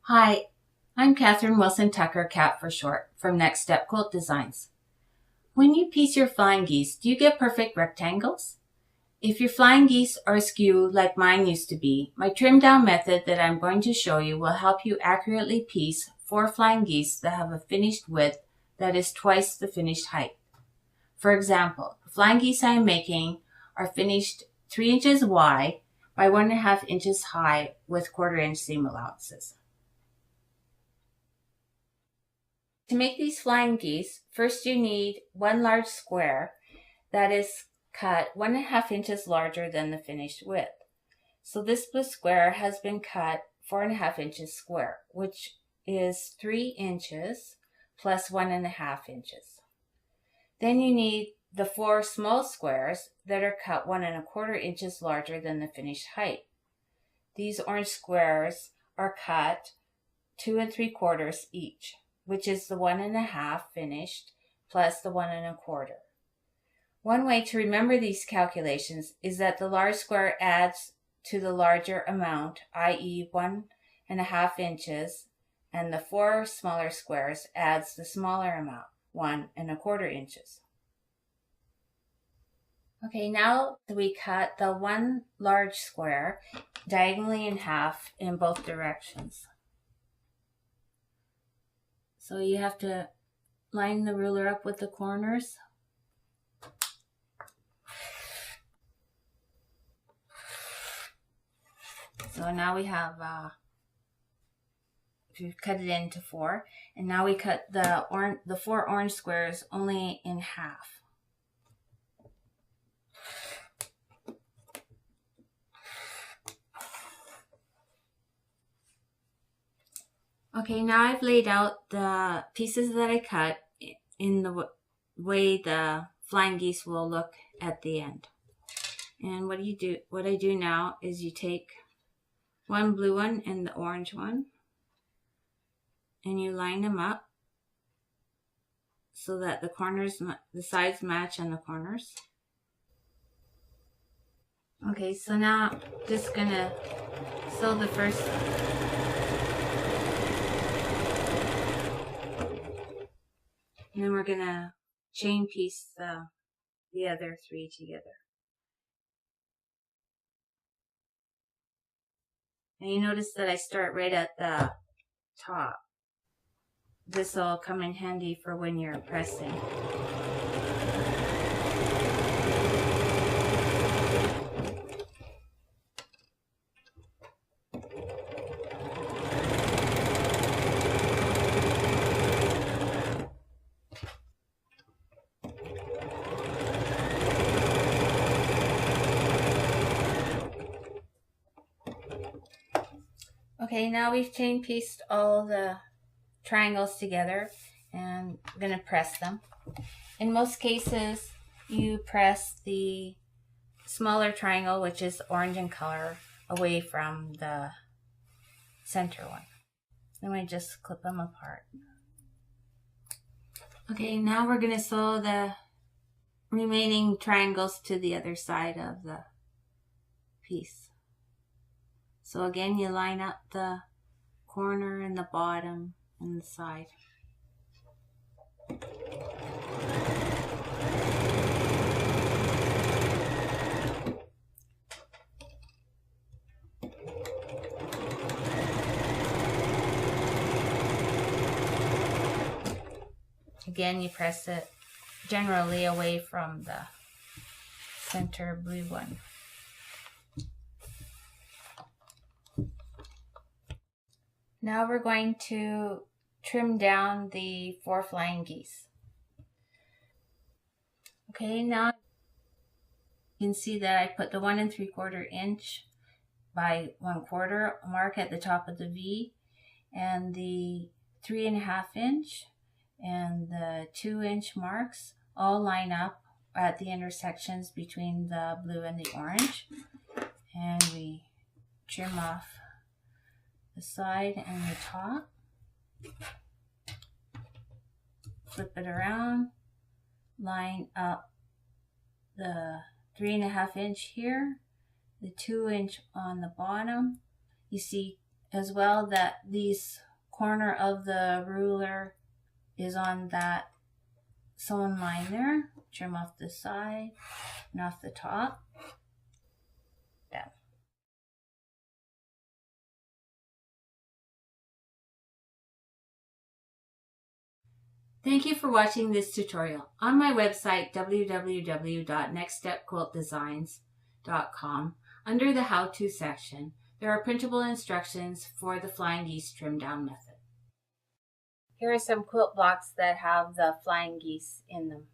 Hi, I'm Kathryn Wilson Tucker, Cat for short, from Next Step Quilt Designs. When you piece your flying geese, do you get perfect rectangles? If your flying geese are askew like mine used to be, my trim down method that I'm going to show you will help you accurately piece 4 flying geese that have a finished width that is twice the finished height. For example, the flying geese I am making are finished 3 inches wide by 1.5 inches high with 1/4 inch seam allowances. To make these flying geese, first you need one large square that is cut 1.5 inches larger than the finished width. So this blue square has been cut 4.5 inches square, which is 3 inches plus 1.5 inches. Then you need the 4 small squares that are cut 1.25 inches larger than the finished height. These orange squares are cut 2 3/4 each, which is the 1.5 finished plus the 1.25. One way to remember these calculations is that the large square adds to the larger amount, i.e. 1.5 inches, and the 4 smaller squares adds the smaller amount, 1.25 inches. Okay, now we cut the one large square diagonally in half in both directions. So you have to line the ruler up with the corners. So now we have, we've cut it into 4, and now we cut the 4 orange squares only in half. Okay, now I've laid out the pieces that I cut in the way the flying geese will look at the end. And what I do now is you take one blue one and the orange one, and you line them up so that the sides match on the corners. Okay, so now I'm just gonna sew the first. And then we're gonna chain piece the other 3 together. And you notice that I start right at the top. This will come in handy for when you're pressing. Okay, now we've chain pieced all the triangles together, and I'm going to press them. In most cases, you press the smaller triangle, which is orange in color, away from the center one. Then we just clip them apart. Okay, now we're going to sew the remaining triangles to the other side of the piece. So again, you line up the corner and the bottom and the side. Again, you press it generally away from the center blue one. Now we're going to trim down the 4 flying geese. Okay, now you can see that I put the 1 3/4 inch by 1/4 mark at the top of the V, and the 3.5 inch and the 2 inch marks all line up at the intersections between the blue and the orange, and we trim off the side and the top, flip it around, line up the 3.5 inch here, the 2 inch on the bottom. You see as well that this corner of the ruler is on that sewn line there. Trim off the side and off the top. Down. Thank you for watching this tutorial. On my website, www.nextstepquiltdesigns.com, under the How-To section, there are printable instructions for the Flying Geese trim down method. Here are some quilt blocks that have the Flying Geese in them.